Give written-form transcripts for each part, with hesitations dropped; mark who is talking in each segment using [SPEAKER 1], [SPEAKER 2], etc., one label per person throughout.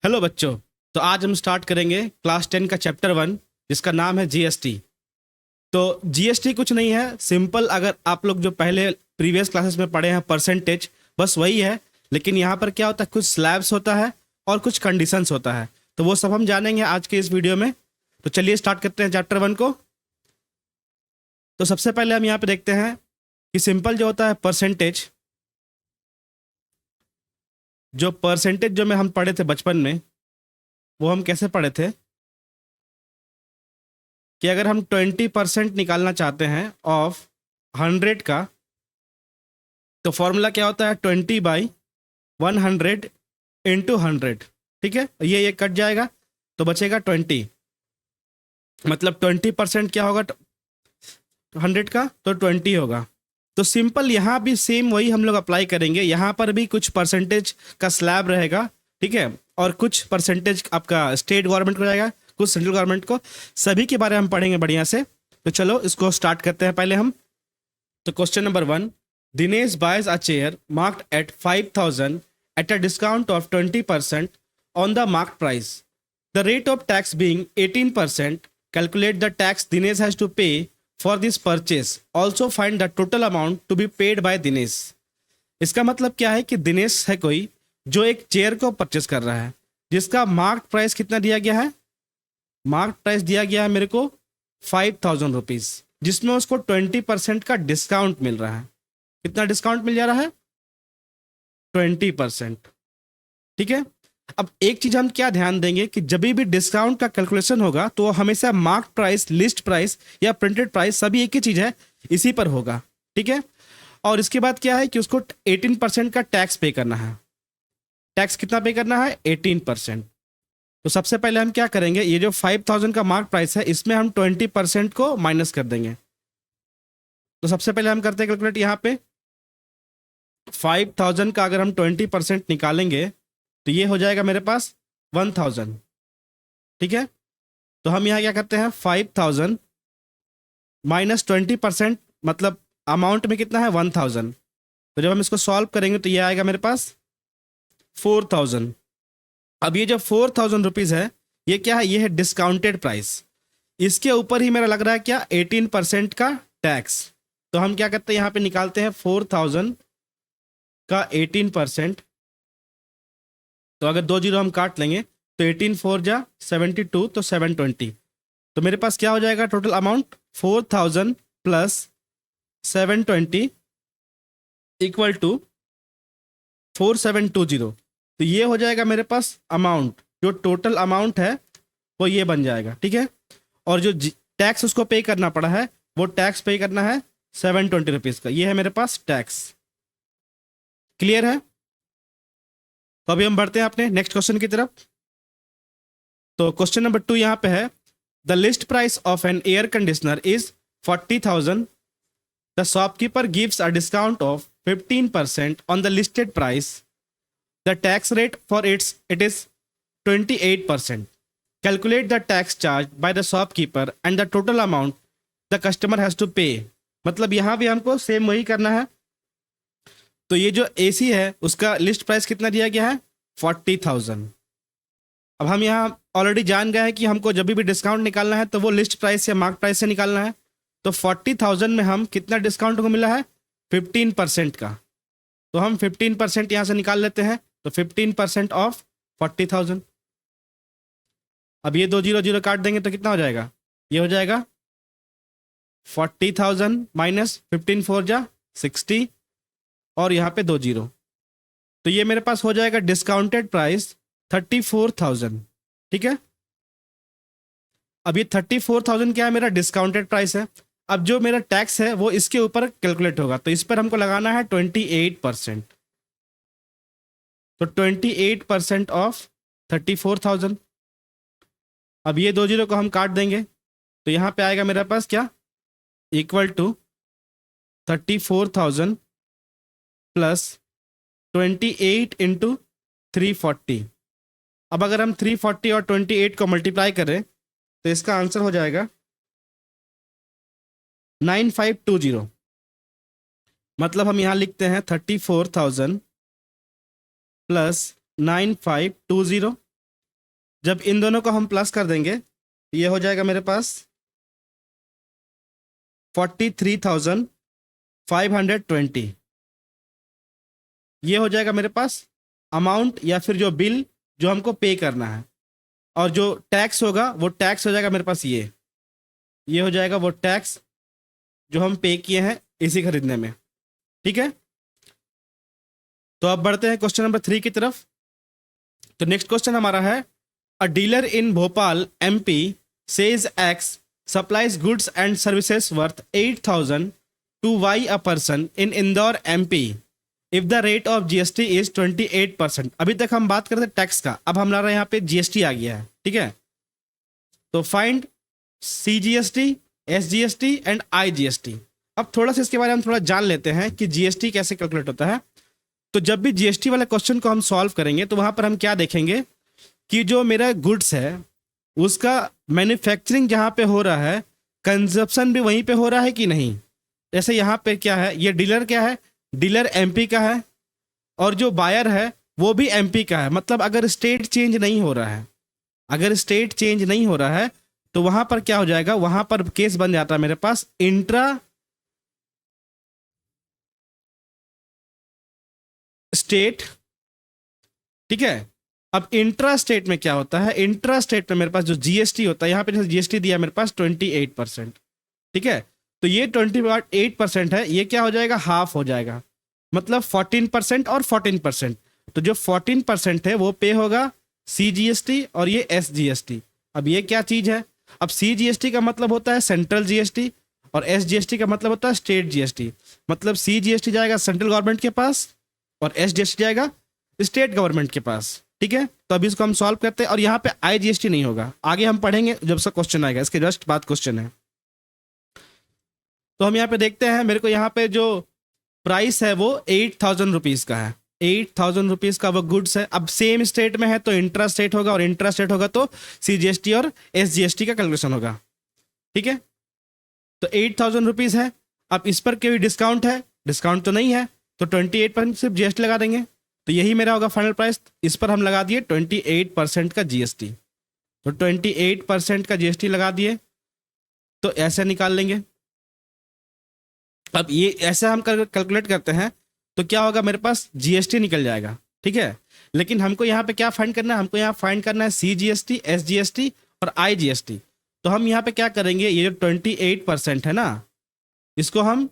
[SPEAKER 1] Hello बच्चों। तो आज हम स्टार्ट करेंगे क्लास 10 का चैप्टर 1 जिसका नाम है जीएसटी। तो जीएसटी कुछ नहीं है, सिंपल। अगर आप लोग जो पहले प्रीवियस क्लासेस में पढ़े हैं परसेंटेज, बस वही है। लेकिन यहाँ पर क्या होता है, कुछ स्लैब्स होता है और कुछ कंडीशंस होता है। तो वो सब हम जानेंगे आज के इस वीडियो में। तो चलिए स्टार्ट करते हैं चैप्टर 1 को। तो सबसे पहले हम यहाँ पे देखते हैं कि सिंपल जो होता है परसेंटेज, जो परसेंटेज जो में हम पढ़े थे बचपन में, वो हम कैसे पढ़े थे कि अगर हम 20% निकालना चाहते हैं ऑफ 100 का, तो फॉर्मूला क्या होता है 20/100 इंटू 100। ठीक है, ये कट जाएगा तो बचेगा 20। मतलब 20% क्या होगा 100 का, तो 20 होगा। तो सिंपल यहाँ भी सेम वही हम लोग अप्लाई करेंगे। यहाँ पर भी कुछ परसेंटेज का स्लैब रहेगा, ठीक है, और कुछ परसेंटेज आपका स्टेट गवर्नमेंट को रहेगा, कुछ सेंट्रल गवर्नमेंट को। सभी के बारे में हम पढ़ेंगे बढ़िया से। तो चलो इसको स्टार्ट करते हैं पहले हम। तो question number 1, Dinesh buys a chair marked at 5000 at a discount of 20% on the marked price. The rate of tax being 18%, calculate the tax Dinesh has to pay for this purchase. Also find the total amount to be paid by Dinesh. इसका मतलब क्या है कि दिनेश है कोई जो एक chair को परचेस कर रहा है, जिसका मार्क प्राइस कितना दिया गया है। मार्क प्राइस दिया गया है मेरे को 5000 रुपीज, जिसमें उसको 20% का डिस्काउंट मिल रहा है। कितना डिस्काउंट मिल जा रहा है 20%। ठीक है, अब एक चीज हम क्या ध्यान देंगे कि जब भी डिस्काउंट का कैलकुलेशन होगा तो वो हमेशा मार्क प्राइस, लिस्ट प्राइस या प्रिंटेड प्राइस सभी एक ही चीज है, इसी पर होगा। ठीक है, और इसके बाद क्या है कि उसको 18% का टैक्स पे करना है। टैक्स कितना पे करना है 18%। तो सबसे पहले हम क्या करेंगे, ये जो 5000 का मार्क प्राइस है इसमें हम 20% को माइनस कर देंगे। तो सबसे पहले हम करते हैं कैलकुलेट। यहाँ पे 5000 का अगर हम 20% निकालेंगे तो ये हो जाएगा मेरे पास 1000। ठीक है, तो हम यहाँ क्या करते हैं 5000 माइनस 20%, मतलब अमाउंट में कितना है 1000। तो जब हम इसको सॉल्व करेंगे तो ये आएगा मेरे पास 4000। अब ये जो 4000 रुपीज़ है, ये क्या है, ये है डिस्काउंटेड प्राइस। इसके ऊपर ही मेरा लग रहा है क्या 18% का टैक्स। तो हम क्या करते हैं यहाँ पे निकालते हैं 4000 का 18%। तो अगर 2 जीरो हम काट लेंगे तो 18 4 जा 72, तो 720। तो मेरे पास क्या हो जाएगा टोटल अमाउंट 4000 प्लस 720 इक्वल टू 4720। तो ये हो जाएगा मेरे पास अमाउंट, जो टोटल अमाउंट है वो ये बन जाएगा। ठीक है, और जो टैक्स उसको पे करना पड़ा है, वो टैक्स पे करना है 720 रुपीज़ का। ये है मेरे पास टैक्स। क्लियर है। तो अभी हम बढ़ते हैं अपने नेक्स्ट क्वेश्चन की तरफ। तो क्वेश्चन नंबर 2 यहाँ पे है, the list price of an air conditioner is 40,000। The shopkeeper gives a discount of 15% on the listed price. The tax rate for it is 28%. Calculate the tax charge by the shopkeeper and the total amount the customer has to pay. मतलब यहाँ भी हमको same वही करना है। तो ये जो एसी है उसका लिस्ट प्राइस कितना दिया गया है 40,000। अब हम यहाँ ऑलरेडी जान गए हैं कि हमको जब भी डिस्काउंट निकालना है तो वो लिस्ट प्राइस या मार्क प्राइस से निकालना है। तो 40,000 में हम कितना डिस्काउंट को मिला है 15% का। तो हम 15% यहाँ से निकाल लेते हैं। तो 15% ऑफ 40,000। अब ये 2 जीरो जीरो काट देंगे तो कितना हो जाएगा, ये हो जाएगा 40,000 माइनस 15 4 जा 60, और यहाँ पे 2 जीरो। तो ये मेरे पास हो जाएगा डिस्काउंटेड प्राइस 34,000। ठीक है, अब ये 34,000 क्या है, मेरा डिस्काउंटेड प्राइस है। अब जो मेरा टैक्स है वो इसके ऊपर कैलकुलेट होगा, तो इस पर हमको लगाना है 28%। तो 28% ऑफ 34,000। अब ये 2 जीरो को हम काट देंगे तो यहाँ पे आएगा मेरे पास क्या, इक्वल टू 34,000 प्लस 28 इंटू 340। अब अगर हम 340 और 28 को मल्टीप्लाई करें तो इसका आंसर हो जाएगा 9520। मतलब हम यहाँ लिखते हैं 34,000 प्लस 9520 जब इन दोनों को हम प्लस कर देंगे तो ये हो जाएगा मेरे पास 43,520। ये हो जाएगा मेरे पास अमाउंट या फिर जो बिल जो हमको पे करना है, और जो टैक्स होगा वो टैक्स हो जाएगा मेरे पास ये हो जाएगा वो टैक्स जो हम पे किए हैं इसी खरीदने में। ठीक है, तो अब बढ़ते हैं क्वेश्चन नंबर 3 की तरफ। तो नेक्स्ट क्वेश्चन हमारा है, अ dealer in Bhopal MP says X supplies goods and services worth 8,000 to Y a person in Indore MP if the rate of GST is 28%। अभी तक हम बात करते टैक्स का, अब हमारा यहाँ पे GST आ गया है। ठीक है, तो find CGST, SGST and IGST। अब थोड़ा सा इसके बारे में हम थोड़ा जान लेते हैं कि GST कैसे कैलकुलेट होता है। तो जब भी GST वाले क्वेश्चन को हम सॉल्व करेंगे तो वहां पर हम क्या देखेंगे कि जो मेरा गुड्स है उसका मैन्युफैक्चरिंग जहाँ पे हो रहा है, कंजप्शन भी वहीं पे हो रहा है कि नहीं। जैसे यहाँ पे क्या है, ये डीलर क्या है, डीलर MP का है, और जो बायर है वो भी MP का है। मतलब अगर स्टेट चेंज नहीं हो रहा है, अगर स्टेट चेंज नहीं हो रहा है तो वहां पर क्या हो जाएगा, वहां पर केस बन जाता है मेरे पास इंट्रा स्टेट। ठीक है, अब इंट्रा स्टेट में क्या होता है, इंट्रा स्टेट में मेरे पास जो GST होता है, यहाँ पे जैसे GST दिया मेरे पास 28%। ठीक है, तो ये 28% है, ये क्या हो जाएगा, हाफ हो जाएगा, मतलब 14% और 14%। तो जो 14% है वो पे होगा CGST और ये SGST। अब ये क्या चीज है, अब CGST का मतलब होता है सेंट्रल GST और SGST का मतलब होता है स्टेट GST। मतलब CGST जाएगा सेंट्रल गवर्नमेंट के पास और SGST जाएगा स्टेट गवर्नमेंट के पास। ठीक है, तो अभी इसको हम सॉल्व करते हैं, और यहाँ पे IGST नहीं होगा, आगे हम पढ़ेंगे जब सब क्वेश्चन आएगा, इसके जस्ट बाद क्वेश्चन है। तो हम यहाँ पे देखते हैं, मेरे को यहाँ पे जो प्राइस है वो 8,000 रुपीज का है, 8,000 रुपीज का वो गुड्स है। अब सेम स्टेट में है तो इंट्रा स्टेट होगा, और इंट्रा स्टेट होगा तो CGST और SGST का कैलकुलेशन होगा। ठीक है, तो 8,000 रुपीज है। अब इस पर कोई डिस्काउंट है, डिस्काउंट तो नहीं है, तो 28% सिर्फ GST लगा देंगे, तो यही मेरा होगा फाइनल प्राइस। इस पर हम लगा दिए 28% का GST, तो 28% का GST लगा दिए, तो ऐसे निकाल लेंगे। अब ये ऐसे हम कैलकुलेट करते हैं तो क्या होगा, मेरे पास GST निकल जाएगा। ठीक है, लेकिन हमको यहाँ पे क्या फाइंड करना है, हमको यहाँ फाइंड करना है CGST, SGST और IGST। तो हम यहाँ पे क्या करेंगे, ये जो 28% है ना, इसको हम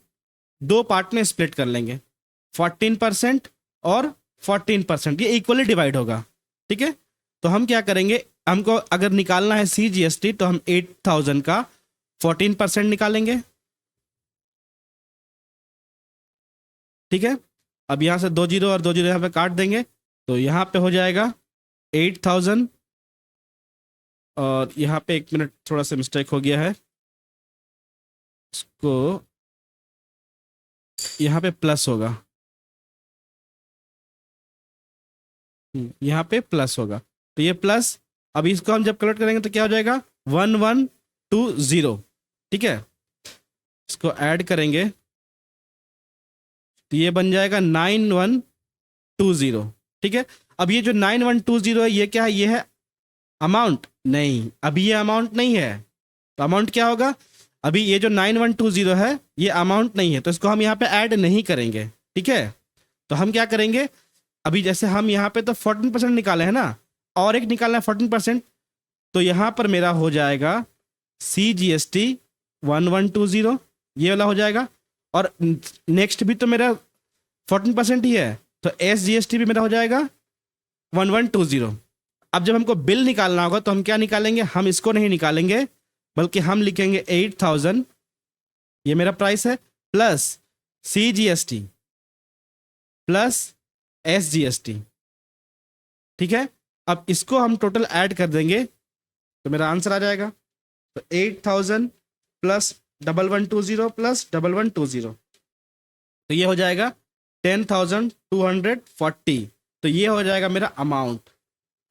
[SPEAKER 1] दो पार्ट में स्प्लिट कर लेंगे, 14% और 14%, ये इक्वली डिवाइड होगा। ठीक है, तो हम क्या करेंगे, हमको अगर निकालना है CGST तो हम 8,000 का 14% निकालेंगे। ठीक है, अब यहाँ से 2 जीरो और 2 जीरो यहाँ पे काट देंगे, तो यहाँ पे हो जाएगा 8,000, और यहाँ पे 1 मिनट थोड़ा सा मिस्टेक हो गया है, इसको यहाँ पे प्लस होगा, यहाँ पे प्लस होगा, तो ये प्लस। अब इसको हम जब कलेक्ट करेंगे तो क्या हो जाएगा, 1120। ठीक है, इसको ऐड करेंगे तो ये बन जाएगा 9120। ठीक है, अब ये जो 9120 है ये क्या है, ये है अमाउंट, नहीं अभी ये अमाउंट नहीं है, तो अमाउंट क्या होगा, अभी ये जो 9120 है ये अमाउंट नहीं है, तो इसको हम यहाँ पे ऐड नहीं करेंगे। ठीक है, तो हम क्या करेंगे, अभी जैसे हम यहाँ पे तो 14% निकाले हैं ना, और एक निकालना है 14%, तो यहाँ पर मेरा हो जाएगा CGST 1120, ये वाला हो जाएगा, और नेक्स्ट भी तो मेरा 14% ही है, तो SGST भी मेरा हो जाएगा 1120। अब जब हमको बिल निकालना होगा तो हम क्या निकालेंगे, हम इसको नहीं निकालेंगे बल्कि हम लिखेंगे 8,000, ये मेरा प्राइस है, प्लस CGST प्लस SGST। ठीक है, अब इसको हम टोटल ऐड कर देंगे तो मेरा आंसर आ जाएगा, तो 8,000 प्लस 1120 प्लस 1120, तो ये हो जाएगा 10,240। तो ये हो जाएगा मेरा अमाउंट,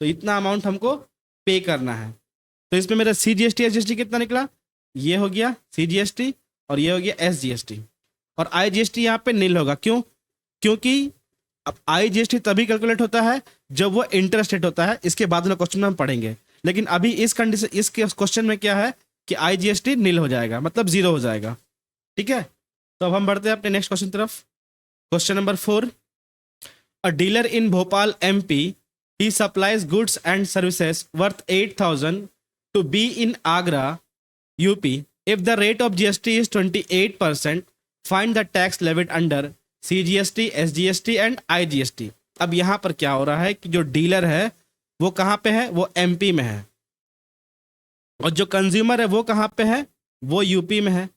[SPEAKER 1] तो इतना अमाउंट हमको पे करना है। तो इसमें मेरा CGST SGST कितना निकला, ये हो गया CGST और ये हो गया SGST, और IGST यहाँ पे नील होगा। क्यों, क्योंकि अब IGST तभी कैलकुलेट होता है जब वो इंटरेस्ट रेट होता है, इसके बाद वाला क्वेश्चन में हम पढ़ेंगे। लेकिन अभी इस कंडीशन, इस क्वेश्चन में क्या है कि IGST नील हो जाएगा, मतलब जीरो हो जाएगा। ठीक है, तो अब हम बढ़ते हैं अपने नेक्स्ट क्वेश्चन तरफ। Question number 4, a dealer in Bhopal MP, he supplies goods and services worth 8,000 to B in Agra UP. If the rate of GST is 28%, find the tax levied under CGST, SGST and IGST. अब यहाँ पर क्या हो रहा है कि जो dealer है वो कहाँ पे है, वो MP में है, और जो कंज्यूमर है वो कहाँ पे है, वो यूपी में है।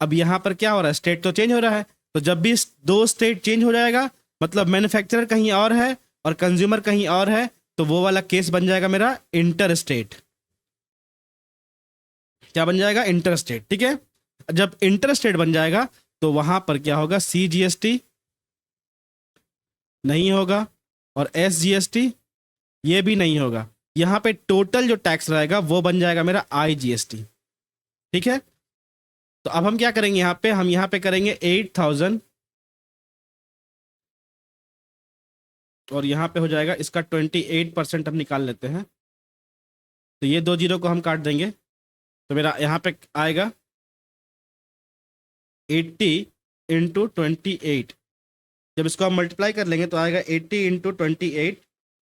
[SPEAKER 1] अब यहाँ पर क्या हो रहा है, स्टेट तो चेंज हो रहा है, तो जब भी दो स्टेट चेंज हो जाएगा, मतलब मैन्युफैक्चरर कहीं और है और कंज्यूमर कहीं और है, तो वो वाला केस बन जाएगा मेरा इंटर स्टेट। क्या बन जाएगा, इंटर स्टेट। ठीक है, जब इंटर स्टेट बन जाएगा तो वहां पर क्या होगा, CGST नहीं होगा और SGST ये भी नहीं होगा। यहाँ पे टोटल जो टैक्स रहेगा वो बन जाएगा मेरा IGST। ठीक है, तो अब हम क्या करेंगे, हम यहाँ पे करेंगे 8,000 और यहाँ पे हो जाएगा इसका 28% हम निकाल लेते हैं, तो ये 2 जीरो को हम काट देंगे, तो मेरा यहाँ पे आएगा 80 इंटू 28। जब इसको हम मल्टीप्लाई कर लेंगे तो आएगा 80 इंटू 28,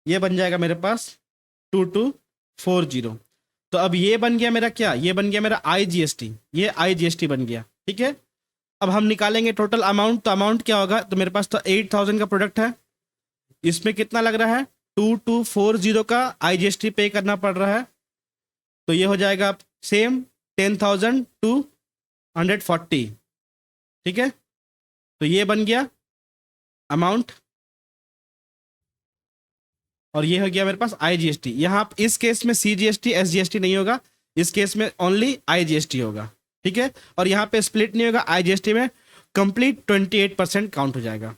[SPEAKER 1] ये बन जाएगा मेरे पास 2240। तो अब ये बन गया मेरा क्या, ये बन गया मेरा IGST, ये IGST बन गया। ठीक है, अब हम निकालेंगे टोटल अमाउंट, तो अमाउंट क्या होगा, तो मेरे पास तो 8,000 का प्रोडक्ट है, इसमें कितना लग रहा है, 2240 का IGST पे करना पड़ रहा है, तो ये हो जाएगा सेम 10,240। ठीक है, तो ये बन गया अमाउंट, और ये हो गया मेरे पास IGST। यहाँ इस केस में CGST SGST नहीं होगा, इस केस में ओनली IGST होगा। ठीक है, और यहाँ पे स्प्लिट नहीं होगा, IGST में कंप्लीट 28% काउंट हो जाएगा।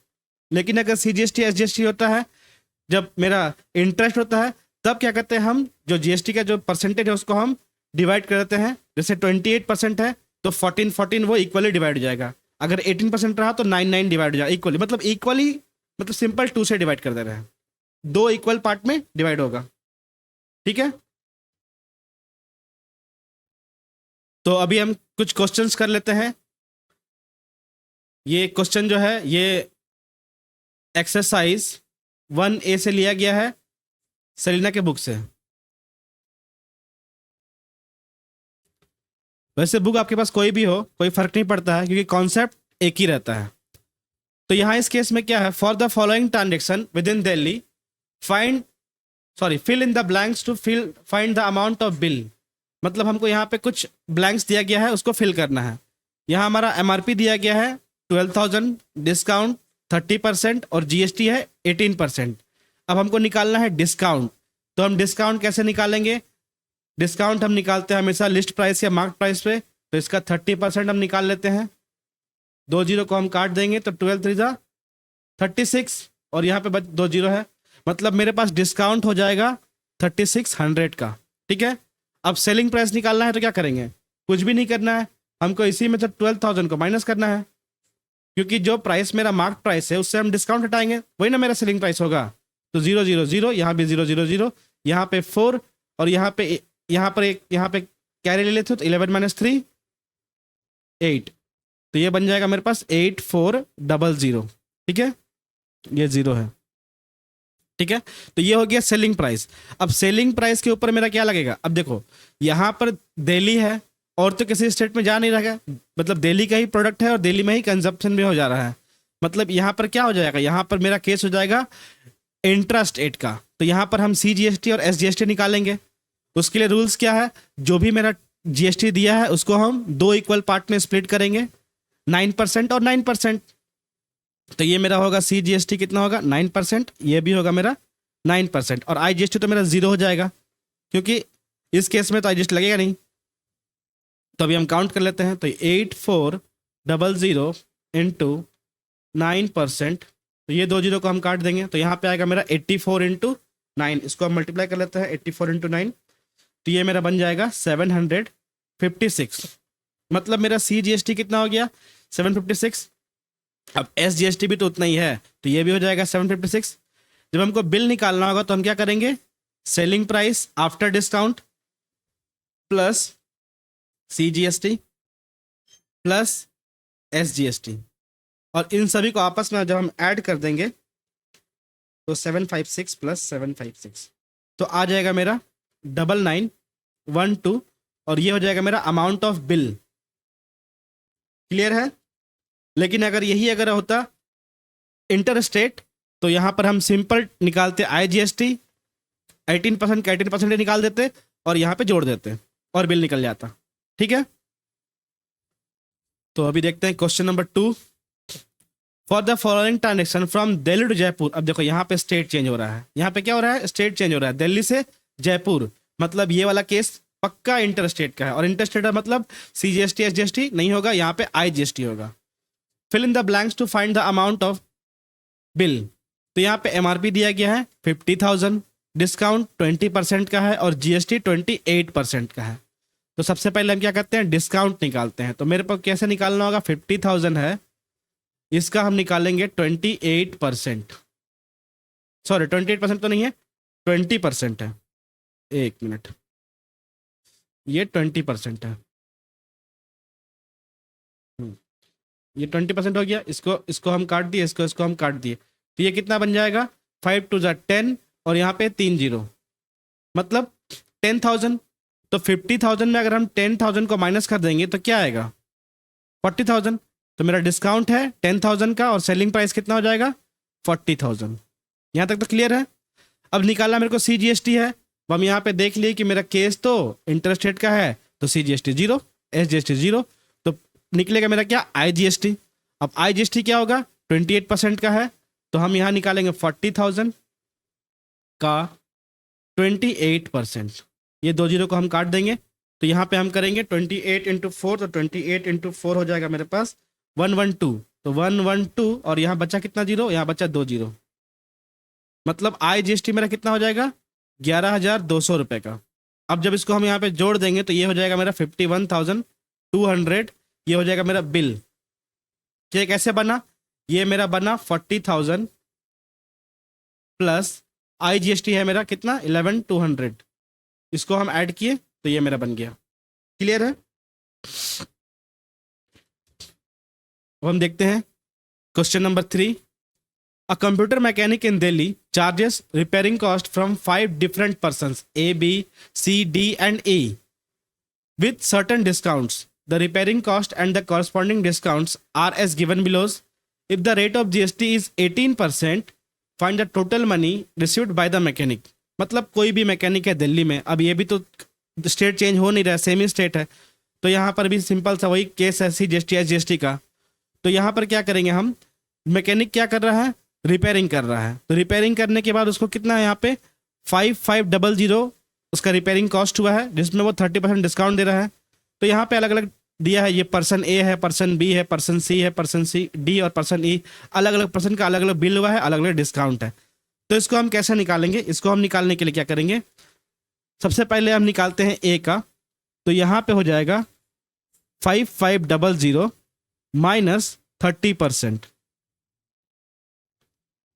[SPEAKER 1] लेकिन अगर CGST SGST होता है, जब मेरा इंटरेस्ट होता है, तब क्या करते हैं हम, जो GST का जो परसेंटेज है उसको हम डिवाइड कर देते हैं। जैसे 28% है तो 14 वो इक्वली डिवाइड हो जाएगा, अगर 18% रहा तो 9 डिवाइड हो जाएगा इक्वली, मतलब सिंपल 2 से डिवाइड कर दे रहे हैं, 2 इक्वल पार्ट में डिवाइड होगा। ठीक है, तो अभी हम कुछ क्वेश्चंस कर लेते हैं। ये क्वेश्चन जो है ये एक्सरसाइज 1A से लिया गया है, सेलिना के बुक से। वैसे बुक आपके पास कोई भी हो, कोई फर्क नहीं पड़ता है, क्योंकि कॉन्सेप्ट एक ही रहता है। तो यहाँ इस केस में क्या है, for the following transaction within Delhi fill in the blanks to find the amount of bill. मतलब हमको यहाँ पे कुछ ब्लैंक्स दिया गया है, उसको फिल करना है। यहाँ हमारा MRP दिया गया है 12,000, डिस्काउंट 30% और GST है 18%। अब हमको निकालना है डिस्काउंट, तो हम डिस्काउंट कैसे निकालेंगे, डिस्काउंट हम निकालते हैं हमेशा लिस्ट प्राइस या मार्क प्राइस पे, तो इसका 30% हम निकाल लेते हैं, 2 जीरो को हम काट देंगे, तो 12 3 36 और यहाँ पे 2 जीरो है, मतलब मेरे पास डिस्काउंट हो जाएगा 3600 का। ठीक है, अब सेलिंग प्राइस निकालना है तो क्या करेंगे, कुछ भी नहीं करना है, हमको इसी में तो 12,000 को माइनस करना है, क्योंकि जो प्राइस मेरा मार्क प्राइस है उससे हम डिस्काउंट हटाएंगे, वही ना मेरा सेलिंग प्राइस होगा। तो 0 0 0, यहाँ भी 0 0 0, यहाँ पे 4 और यहाँ पे कैरी ले लेते हो तो 11 - 3 8, तो ये बन जाएगा मेरे पास 8400। ठीक है, ये 0 है। ठीक है, तो ये हो गया सेलिंग प्राइस। अब सेलिंग प्राइस के ऊपर मेरा क्या लगेगा, अब देखो यहाँ पर दिल्ली है और तो किसी स्टेट में जा नहीं रहा है, मतलब दिल्ली का ही प्रोडक्ट है और दिल्ली में ही कंजप्शन भी हो जा रहा है, मतलब यहाँ पर क्या हो जाएगा, यहाँ पर मेरा केस हो जाएगा इंट्रा स्टेट का। तो यहाँ पर हम CGST और SGST निकालेंगे। उसके लिए रूल्स क्या है, जो भी मेरा GST दिया है उसको हम 2 इक्वल पार्ट में स्प्लिट करेंगे, 9% और 9%। तो ये मेरा होगा CGST कितना होगा 9%, ये भी होगा मेरा 9% और IGST तो मेरा 0 हो जाएगा, क्योंकि इस केस में तो IGST लगेगा नहीं। तो अभी हम काउंट कर लेते हैं, तो 8400 इंटू 9%, तो ये 2 जीरो को हम काट देंगे, तो यहाँ पे आएगा मेरा 84 इंटू 9, इसको हम मल्टीप्लाई कर लेते हैं 84 इंटू 9, तो ये मेरा बन जाएगा 756। मतलब मेरा CGST कितना हो गया 756। अब SGST भी तो उतना ही है, तो ये भी हो जाएगा 756। जब हमको बिल निकालना होगा तो हम क्या करेंगे, selling price after discount plus CGST plus SGST, और इन सभी को आपस में जब हम ऐड कर देंगे तो 756 प्लस 756 तो आ जाएगा मेरा 9912, और ये हो जाएगा मेरा अमाउंट ऑफ बिल। क्लियर है? लेकिन अगर होता इंटर स्टेट तो यहाँ पर हम सिंपल निकालते IGST 18% का 18% निकाल देते और यहाँ पे जोड़ देते और बिल निकल जाता। ठीक है, तो अभी देखते हैं question number 2। For the following transaction from Delhi to Jaipur. अब देखो यहाँ पे स्टेट चेंज हो रहा है, यहाँ पे क्या हो रहा है, स्टेट चेंज हो रहा है, दिल्ली से जयपुर। मतलब ये वाला केस पक्का इंटर स्टेट का है, और इंटर स्टेट का मतलब CGST SGST नहीं होगा, यहाँ पे IGST होगा। Fill in the blanks to find the amount of bill. तो यहाँ पे MRP दिया गया है 50,000, डिस्काउंट 20% का है और GST 28% का है। तो सबसे पहले हम क्या करते हैं, डिस्काउंट निकालते हैं। तो मेरे पास कैसे निकालना होगा, 50,000 है, इसका हम निकालेंगे 28%, सॉरी 28% तो नहीं है, 20% है। एक मिनट, ये 20% है। ये 20% हो गया, इसको इसको हम काट दिए, इसको हम काट दिए, तो ये कितना बन जाएगा, 5 2 10, और यहाँ पे 3 0, मतलब 10,000। तो 50,000 में अगर हम 10,000 को माइनस कर देंगे तो क्या आएगा, 40,000। तो मेरा डिस्काउंट है 10,000 का और सेलिंग प्राइस कितना हो जाएगा, 40,000। यहाँ तक तो क्लियर है। अब निकालना मेरे को CGST है। अब हम यहाँ पे देख लिए कि मेरा केस तो इंटरेस्ट रेट का है, तो CGST 0, SGST 0, तो निकलेगा मेरा क्या, IGST। अब IGST क्या होगा, 28% का है, तो हम यहाँ निकालेंगे 40,000 का 28%, ये 2 जीरो को हम काट देंगे, तो यहाँ पे हम करेंगे 28 इंटू 4, तो 28 इंटू 4 हो जाएगा मेरे पास 112, तो 112, और यहाँ बचा कितना जीरो, यहाँ बचा 2 जीरो, मतलब IGST मेरा कितना हो जाएगा, 11,200 रुपये का। अब जब इसको हम यहाँ पे जोड़ देंगे तो ये हो जाएगा मेरा 51,200, ये हो जाएगा मेरा बिल। ये कैसे बना, ये मेरा बना 40,000 प्लस IGST है मेरा कितना, 11,200, इसको हम ऐड किए तो ये मेरा बन गया। क्लियर है? अब हम देखते हैं question number 3। A computer mechanic in Delhi charges repairing cost from 5 different persons A, B, C, D and E with certain discounts. The repairing cost and the corresponding discounts are as given below. If the rate of GST is 18%, find the total money received by the mechanic. मतलब कोई भी mechanic है दिल्ली में, अब ये भी तो state change हो नहीं रहा है, सेम ही स्टेट है, तो यहाँ पर भी सिंपल सा वही केस है CGST SGST का। तो यहाँ पर क्या करेंगे हम, मैकेनिक क्या कर रहा है, रिपेयरिंग कर रहा है, तो रिपेयरिंग करने के बाद उसको कितना है यहाँ पे 5500 उसका रिपेयरिंग कॉस्ट हुआ है, जिसमें वो 30% डिस्काउंट दे रहा है। तो यहाँ पे अलग अलग दिया है, ये पर्सन A है, पर्सन B है, पर्सन C है, पर्सन C D और पर्सन E, अलग अलग पर्सन का अलग अलग बिल हुआ है, अलग अलग डिस्काउंट है। तो इसको हम कैसे निकालेंगे, इसको हम निकालने के लिए क्या करेंगे, सबसे पहले हम निकालते हैं A का, तो यहाँ पे हो जाएगा 5500 माइनस 30%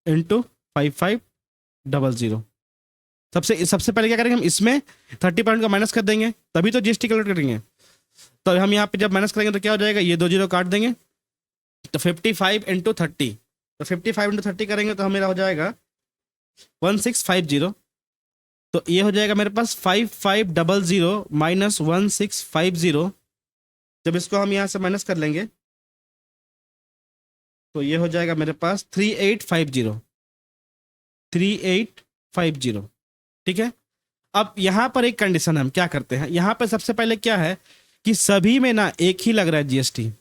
[SPEAKER 1] इंटू 5500। सबसे पहले क्या करेंगे, हम इसमें 30% का माइनस कर देंगे, तभी तो GST कैलकुलेट करेंगे। तो हम यहाँ पे जब माइनस करेंगे तो क्या हो जाएगा, ये 2 जीरो काट देंगे, तो 55 इंटू 30, तो 55 इंटू 30 करेंगे तो मेरा हो जाएगा 1650। तो ये हो जाएगा मेरे पास 5500 माइनस 1650। जब इसको हम यहाँ से माइनस कर लेंगे तो ये हो जाएगा मेरे पास 3850। ठीक है। अब यहाँ पर एक कंडीशन हम क्या करते हैं, यहाँ पे सबसे पहले क्या है कि सभी में ना एक ही लग रहा है GST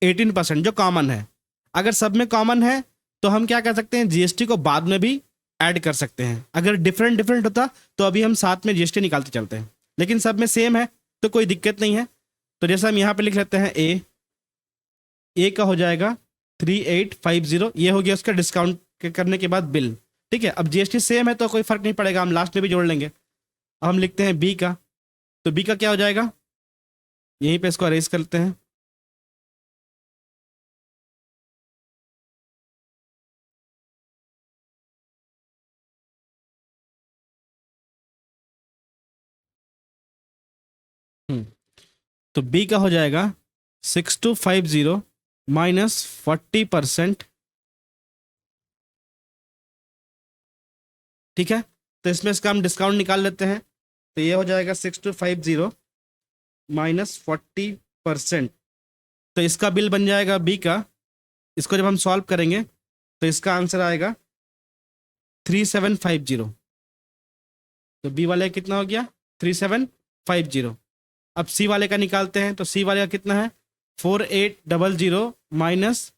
[SPEAKER 1] 18% जो कॉमन है। अगर सब में कॉमन है तो हम क्या कर सकते हैं, GST को बाद में भी ऐड कर सकते हैं। अगर डिफरेंट डिफरेंट होता तो अभी हम साथ में GST निकालते चलते हैं, लेकिन सब में सेम है तो कोई दिक्कत नहीं है। तो जैसे हम यहाँ पे लिख लेते हैं ए का हो जाएगा 3850, ये हो गया उसका डिस्काउंट करने के बाद बिल। ठीक है, अब GST सेम है तो कोई फर्क नहीं पड़ेगा, हम लास्ट में भी जोड़ लेंगे। अब हम लिखते हैं बी का, तो बी का क्या हो जाएगा, यहीं पे इसको अरेज करते हैं, तो बी का हो जाएगा 6250 माइनस 40%। ठीक है, तो इसमें इसका हम डिस्काउंट निकाल लेते हैं। तो ये हो जाएगा 6250 माइनस 40%। तो इसका बिल बन जाएगा बी का। इसको जब हम सॉल्व करेंगे तो इसका आंसर आएगा 3750। तो बी वाले का कितना हो गया 3750। अब सी वाले का निकालते हैं। तो सी वाले का कितना है 4800 माइनस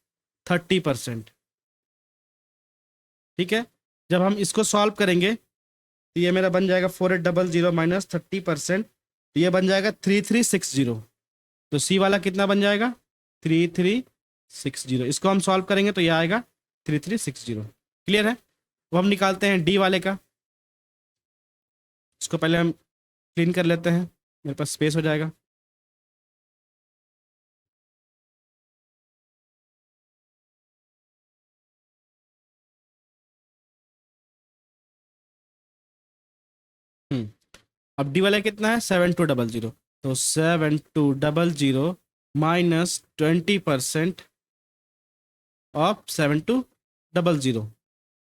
[SPEAKER 1] 30%। ठीक है, जब हम इसको सॉल्व करेंगे तो ये मेरा बन जाएगा 4800 माइनस 30%। तो ये बन जाएगा 3360। तो सी वाला कितना बन जाएगा 3360। इसको हम सॉल्व करेंगे तो ये आएगा 3360। क्लियर है। वो हम निकालते हैं डी वाले का। इसको पहले हम क्लीन कर लेते हैं, मेरे पास स्पेस हो जाएगा। अब डी वाला कितना है 7200। तो 7200 माइनस 20% ऑफ 7200।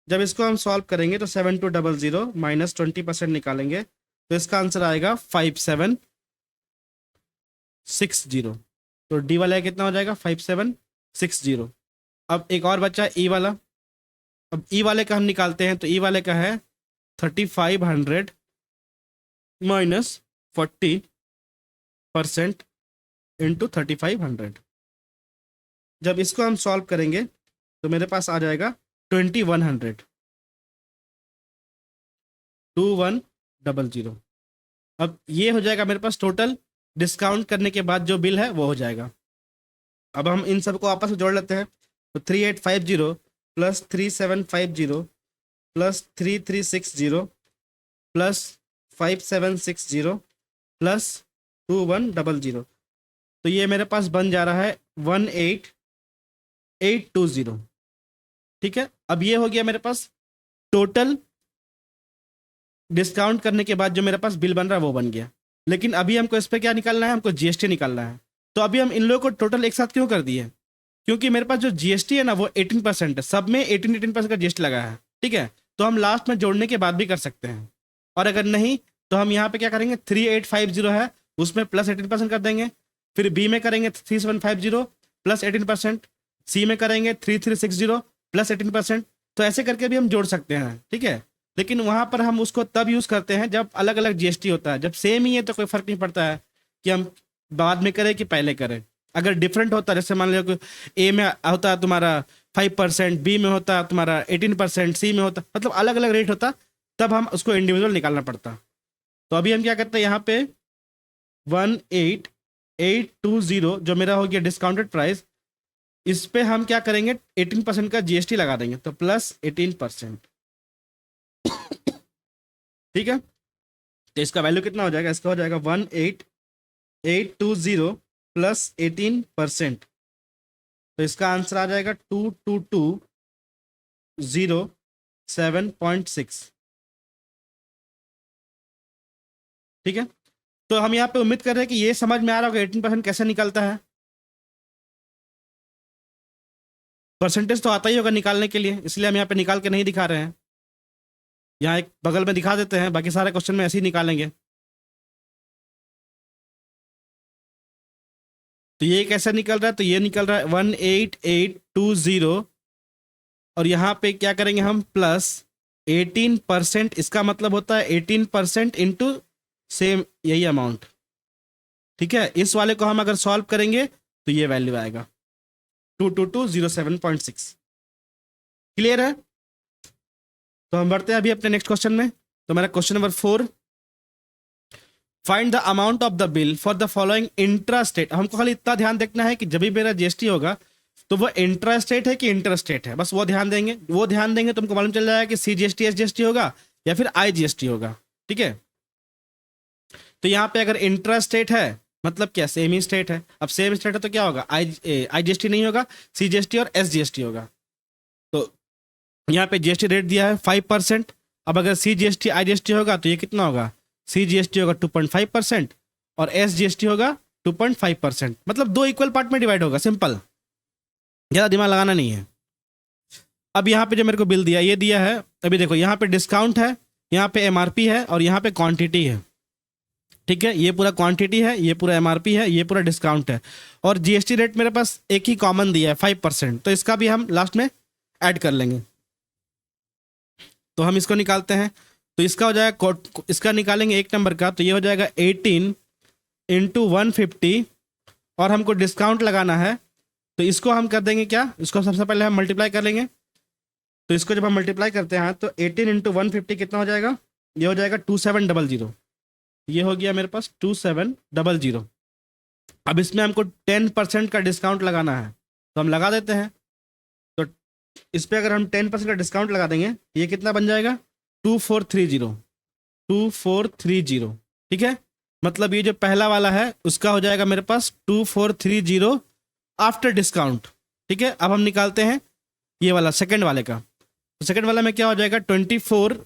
[SPEAKER 1] जब इसको हम सॉल्व करेंगे तो 7200 माइनस 20% निकालेंगे तो इसका आंसर आएगा 5760। तो डी वाला कितना हो जाएगा 5760। अब एक और बचा ई वाला। अब ई वाले का हम निकालते हैं। तो ई वाले का है 3500 माइनस 40% इंटू 3500। जब इसको हम सॉल्व करेंगे तो मेरे पास आ जाएगा 2100। 2100। अब ये हो जाएगा मेरे पास टोटल डिस्काउंट करने के बाद जो बिल है वो हो जाएगा। अब हम इन सबको आपस में जोड़ लेते हैं। तो 3850 प्लस 3750 प्लस 3360 प्लस 5760 प्लस 2100। तो ये मेरे पास बन जा रहा है 18820। ठीक है, अब ये हो गया मेरे पास टोटल डिस्काउंट करने के बाद जो मेरे पास बिल बन रहा है वो बन गया। लेकिन अभी हमको इस पर क्या निकालना है, हमको जीएसटी निकालना है। तो अभी हम इन लोगों को टोटल एक साथ क्यों कर दिए, क्योंकि मेरे पास जो जीएसटी है ना वो 18% है। सब में 18% का जीएसटी लगा है। ठीक है, तो हम लास्ट में जोड़ने के बाद भी कर सकते हैं। और अगर नहीं तो हम यहाँ पे क्या करेंगे 3850 है उसमें प्लस 18% कर देंगे। फिर बी में करेंगे 3750 प्लस 18%। सी में करेंगे 3360 प्लस 18%। तो ऐसे करके भी हम जोड़ सकते हैं। ठीक है, लेकिन वहाँ पर हम उसको तब यूज़ करते हैं जब अलग अलग जीएसटी होता है। जब सेम ही है तो कोई फ़र्क नहीं पड़ता है कि हम बाद में करें कि पहले करें। अगर डिफरेंट होता है, जैसे मान लो ए में होता है तुम्हारा 5%, बी में होता है तुम्हारा 18%, सी में होता मतलब अलग अलग रेट होता, तब हम उसको इंडिविजुअल निकालना पड़ता। तो अभी हम क्या करते हैं यहाँ पे 18820 जो मेरा हो गया डिस्काउंटेड प्राइस, इस पे हम क्या करेंगे 18% का जीएसटी लगा देंगे। तो प्लस 18%। ठीक है, तो इसका वैल्यू कितना हो जाएगा, इसका हो जाएगा 18820 प्लस 18%। तो इसका आंसर आ जाएगा 2220.7.6। ठीक है, तो हम यहाँ पे उम्मीद कर रहे हैं कि ये समझ में आ रहा होगा 18% कैसे निकलता है। परसेंटेज तो आता ही होगा निकालने के लिए, इसलिए हम यहाँ पे निकाल के नहीं दिखा रहे हैं। यहाँ एक बगल में दिखा देते हैं, बाकी सारे क्वेश्चन में ऐसे ही निकालेंगे। तो ये कैसे निकल रहा है, तो ये निकल रहा है 18820 और यहाँ पे क्या करेंगे हम प्लस 18%। इसका मतलब होता है 18% इंटू सेम यही अमाउंट। ठीक है, इस वाले को हम अगर सॉल्व करेंगे तो ये वैल्यू आएगा 22207.6। क्लियर है। तो हम बढ़ते हैं अभी अपने नेक्स्ट क्वेश्चन में। तो मेरा question number 4, find the amount of the bill for the following intra state. हमको खाली इतना ध्यान देखना है कि जब भी मेरा जीएसटी होगा तो वो इंट्रा स्टेट है कि इंटर स्टेट है, बस वो ध्यान देंगे। वो ध्यान देंगे तो हमको मालूम चल जाएगा कि सीजीएसटी एसजीएसटी होगा या फिर आईजीएसटी होगा। ठीक है, तो यहाँ पे अगर इंट्रा स्टेट है मतलब क्या सेम ही स्टेट है। अब सेम स्टेट है तो क्या होगा आईजीएसटी नहीं होगा, सीजीएसटी और एसजीएसटी होगा। तो यहाँ पे जीएसटी रेट दिया है 5%। अब अगर सीजीएसटी आईजीएसटी होगा तो ये कितना होगा, सीजीएसटी होगा 2.5% और SGST होगा 2.5%, मतलब दो इक्वल पार्ट में डिवाइड होगा, सिंपल, ज़्यादा दिमाग लगाना नहीं है। अब यहाँ पे जो मेरे को बिल दिया, ये दिया है, अभी देखो यहाँ पे डिस्काउंट है, यहाँ पे MRP है और यहाँ पे क्वांटिटी है, ठीक है। ये पूरा क्वांटिटी है, ये पूरा MRP है, ये पूरा डिस्काउंट है, और GST रेट मेरे पास एक ही कॉमन दिया है 5%, तो इसका भी हम लास्ट में ऐड कर लेंगे। तो हम इसको निकालते हैं, तो इसका हो जाएगा, इसका निकालेंगे एक नंबर का, तो ये हो जाएगा 18 इंटू 150, और हमको डिस्काउंट लगाना है, तो इसको हम कर देंगे क्या, इसको सबसे पहले हम मल्टीप्लाई कर लेंगे। तो इसको जब हम मल्टीप्लाई करते हैं तो 18 इंटू 150 कितना हो जाएगा, ये हो जाएगा 2700, ये हो गया मेरे पास 2700। अब इसमें हमको 10% का डिस्काउंट लगाना है, तो हम लगा देते हैं। तो इस पर अगर हम 10% का डिस्काउंट लगा देंगे, ये कितना बन जाएगा, 2430, ठीक है। मतलब ये जो पहला वाला है उसका हो जाएगा मेरे पास 2430 आफ्टर डिस्काउंट, ठीक है। अब हम निकालते हैं ये वाला सेकंड वाले का, तो सेकंड वाला में क्या हो जाएगा, 24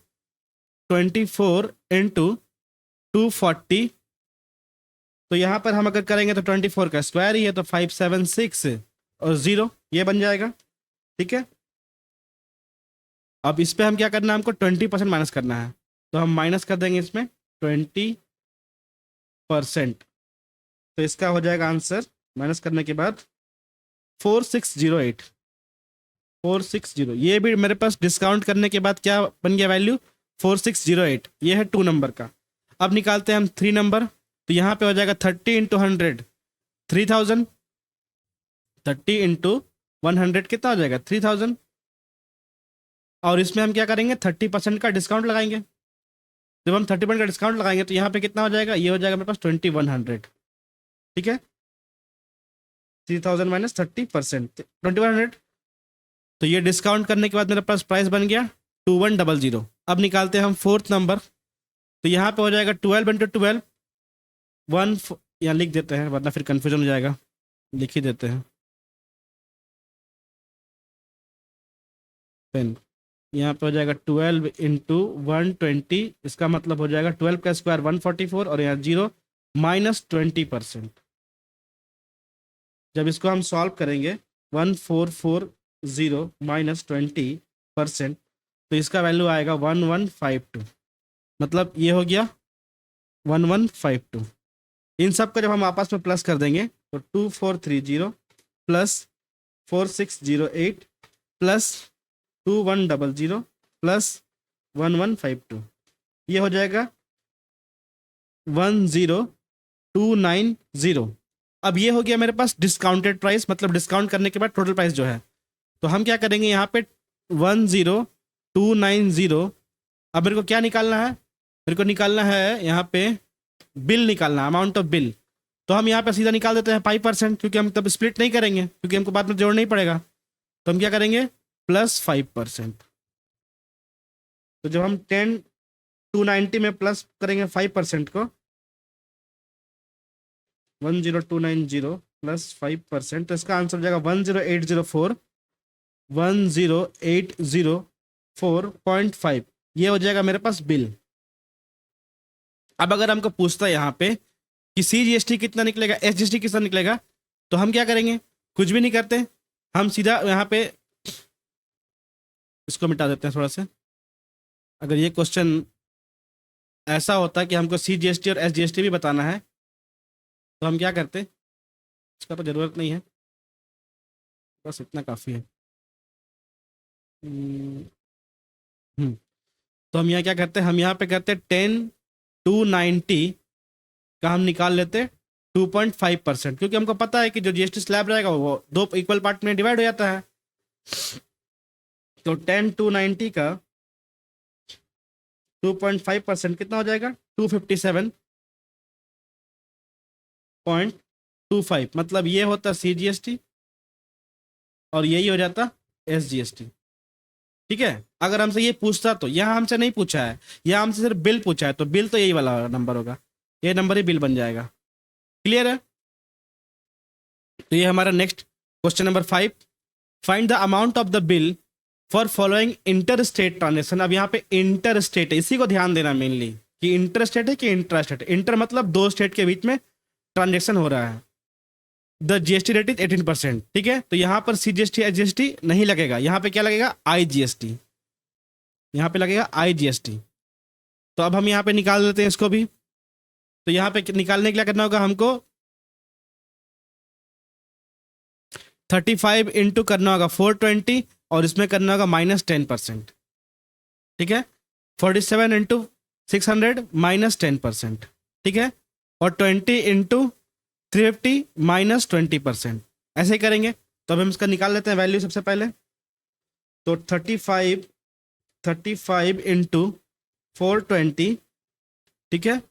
[SPEAKER 1] इंटू 240, तो यहाँ पर हम अगर करेंगे तो 24 का स्क्वायर ही है, तो 576 और 0 ये बन जाएगा, ठीक है। अब इस पे हम क्या करना है, हमको 20% माइनस करना है, तो हम माइनस कर देंगे इसमें 20%, तो इसका हो जाएगा आंसर माइनस करने के बाद 4608। ये भी मेरे पास डिस्काउंट करने के बाद क्या बन गया वैल्यू, 4608, ये है 2 नंबर का। अब निकालते हैं हम 3 नंबर, तो यहाँ पे हो जाएगा 30 इंटू 100 3000, 30 इंटू 100 कितना हो जाएगा 3000, और इसमें हम क्या करेंगे 30% का डिस्काउंट लगाएंगे। जब हम 30% का डिस्काउंट लगाएंगे तो यहाँ पे कितना हो जाएगा, ये हो जाएगा मेरे पास 2100, ठीक है। 3000 माइनस 30%, 2100, तो ये डिस्काउंट करने के बाद मेरे पास प्राइस बन गया 2100। अब निकालते हैं हम 4th नंबर, तो यहाँ पे हो जाएगा 12 इंटू 12, यहाँ लिख देते हैं वरना फिर कंफ्यूजन हो जाएगा, लिख ही देते हैं पेन। यहाँ पे हो जाएगा 12 इंटू 120, इसका मतलब हो जाएगा 12 का स्क्वायर 144, और यहाँ 0 माइनस 20%। जब इसको हम सॉल्व करेंगे 1440 माइनस 20%, तो इसका वैल्यू आएगा 1152, मतलब ये हो गया 1152। इन सब को जब हम आपस में प्लस कर देंगे तो 2430 प्लस 4608 प्लस 2100 प्लस 1152, ये हो जाएगा 10290। अब ये हो गया मेरे पास डिस्काउंटेड प्राइस, मतलब डिस्काउंट करने के बाद टोटल प्राइस जो है। तो हम क्या करेंगे यहाँ पे 10290, अब मेरे को क्या निकालना है, मेरे को निकालना है यहाँ पे बिल निकालना है, अमाउंट ऑफ बिल। तो हम यहाँ पे सीधा निकाल देते हैं 5%, क्योंकि हम तब स्प्लिट नहीं करेंगे, क्योंकि हमको बाद में जोड़ना ही पड़ेगा। तो हम क्या करेंगे प्लस 5%। तो जब हम 290 में प्लस करेंगे 5% को, 10290 प्लस 5%, तो इसका आंसर हो जाएगा 10804.5, ये हो जाएगा मेरे पास बिल। अब अगर हमको पूछता है यहाँ पे कि CGST कितना निकलेगा, SGST कितना निकलेगा, तो हम क्या करेंगे, कुछ भी नहीं करते, हम सीधा यहाँ पे इसको मिटा देते हैं थोड़ा सा। अगर ये क्वेश्चन ऐसा होता कि हमको CGST और SGST भी बताना है, तो हम क्या करते, इसका तो ज़रूरत नहीं है, बस इतना काफ़ी है। तो हम यहाँ क्या करते हैं, हम यहाँ पे करते 10 to 90 का हम निकाल लेते 2.5%, क्योंकि हमको पता है कि जो GST स्लैब रहेगा वो 2 इक्वल पार्ट में डिवाइड हो जाता है। तो 10 to 90 का 2.5% कितना हो जाएगा 257.25, मतलब ये होता CGST और यही हो जाता SGST, ठीक है। अगर हमसे ये पूछता, तो यहाँ हमसे नहीं पूछा है, यहाँ हमसे सिर्फ बिल पूछा है, तो बिल तो यही वाला नंबर होगा, ये नंबर ही बिल बन जाएगा। क्लियर है। तो ये हमारा next question number 5, find the amount of the bill for following inter state transaction. अब यहाँ पे इंटर स्टेट है, इसी को ध्यान देना मेनली, कि इंटर स्टेट है कि इंट्रा स्टेट। इंटर मतलब दो स्टेट के बीच में ट्रांजेक्शन हो रहा है। द जीएसटी रेट इज 18%, ठीक है। तो यहाँ पर सीजीएसटी एसजीएसटी नहीं लगेगा, यहाँ पे क्या लगेगा, आईजीएसटी, यहाँ पे लगेगा आईजीएसटी। तो अब हम यहाँ पे निकाल देते हैं इसको भी। तो यहाँ पे निकालने के लिए करना होगा हमको 35 इंटू करना होगा 420 और इसमें करना होगा -10%, ठीक है। 47 इंटू 600 -10%, ठीक है। और 20 इंटू 350 -20%, ऐसे ही करेंगे। तो अब हम इसका निकाल लेते हैं वैल्यू सबसे पहले। तो 35 इंटू 420, ठीक है,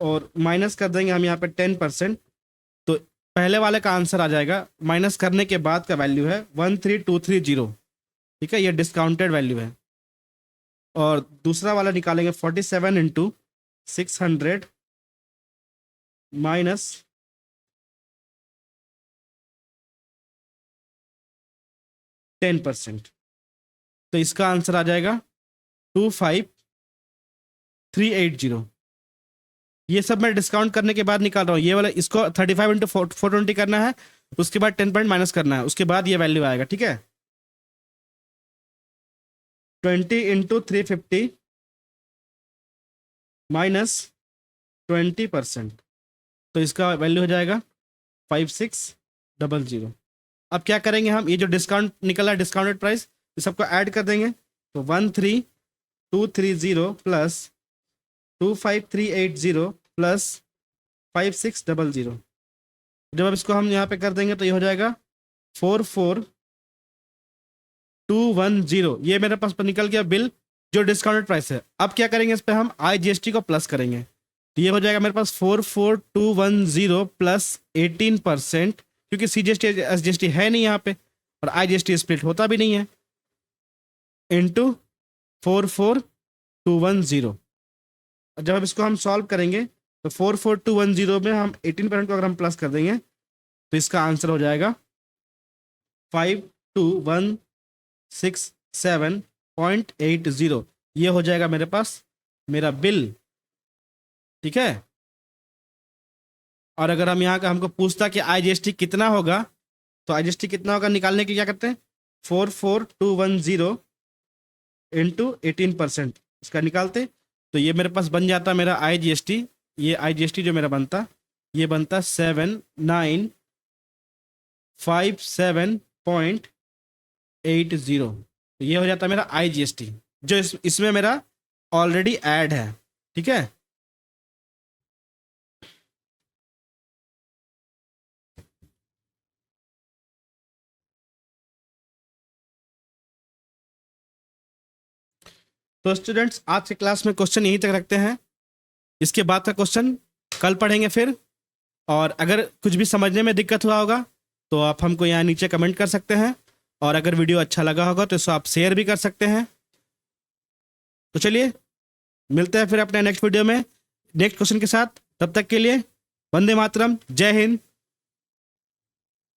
[SPEAKER 1] और माइनस कर देंगे हम यहाँ पे 10%। तो पहले वाले का आंसर आ जाएगा, माइनस करने के बाद का वैल्यू है 13230, ठीक है, ये डिस्काउंटेड वैल्यू है। और दूसरा वाला निकालेंगे 47 इंटू 600 माइनस 10%। तो इसका आंसर आ जाएगा 25380। ये सब मैं डिस्काउंट करने के बाद निकाल रहा हूँ। ये वाला इसको 35 इंटू 420 करना है, उसके बाद 10% माइनस करना है, उसके बाद ये वैल्यू आएगा, ठीक है। 20 इंटू 350 माइनस 20%, तो इसका वैल्यू हो जाएगा 5600। अब क्या करेंगे हम, ये जो डिस्काउंट निकला है डिस्काउंटेड प्राइस, ये सबको ऐड कर देंगे। तो 13230 प्लस 25380 प्लस 5600। जब अब इसको हम यहाँ पे कर देंगे तो ये हो जाएगा 44210। ये मेरे पास पर निकल गया बिल जो डिस्काउंटेड प्राइस है। अब क्या करेंगे, इस पर हम आईजीएसटी को प्लस करेंगे। तो ये हो जाएगा मेरे पास 44210 प्लस 18%, क्योंकि सीजीएसटी एसजीएसटी है नहीं यहाँ पे और आईजीएसटी स्प्लिट होता भी नहीं है, इंटू 44210। जब अब इसको हम सॉल्व करेंगे तो 44210 में हम 18% को अगर हम प्लस कर देंगे तो इसका आंसर हो जाएगा 52167.80। ये हो जाएगा मेरे पास मेरा बिल, ठीक है। और अगर हम यहाँ का हमको पूछता कि आईजीएसटी कितना होगा, तो आईजीएसटी कितना होगा निकालने के लिए क्या करते हैं, 44210 इंटू 18%, इसका निकालते। तो ये मेरे पास बन जाता मेरा आईजीएसटी, ये आईजीएसटी जो मेरा बनता, ये बनता 7957.80। तो ये हो जाता मेरा आईजीएसटी, जो इसमें मेरा ऑलरेडी ऐड है, ठीक है। तो स्टूडेंट्स, आज के क्लास में क्वेश्चन यहीं तक रखते हैं। इसके बाद का क्वेश्चन कल पढ़ेंगे फिर। और अगर कुछ भी समझने में दिक्कत हुआ होगा तो आप हमको यहाँ नीचे कमेंट कर सकते हैं, और अगर वीडियो अच्छा लगा होगा तो इसको आप शेयर भी कर सकते हैं। तो चलिए मिलते हैं फिर अपने नेक्स्ट वीडियो में नेक्स्ट क्वेश्चन के साथ। तब तक के लिए वंदे मातरम, जय हिंद,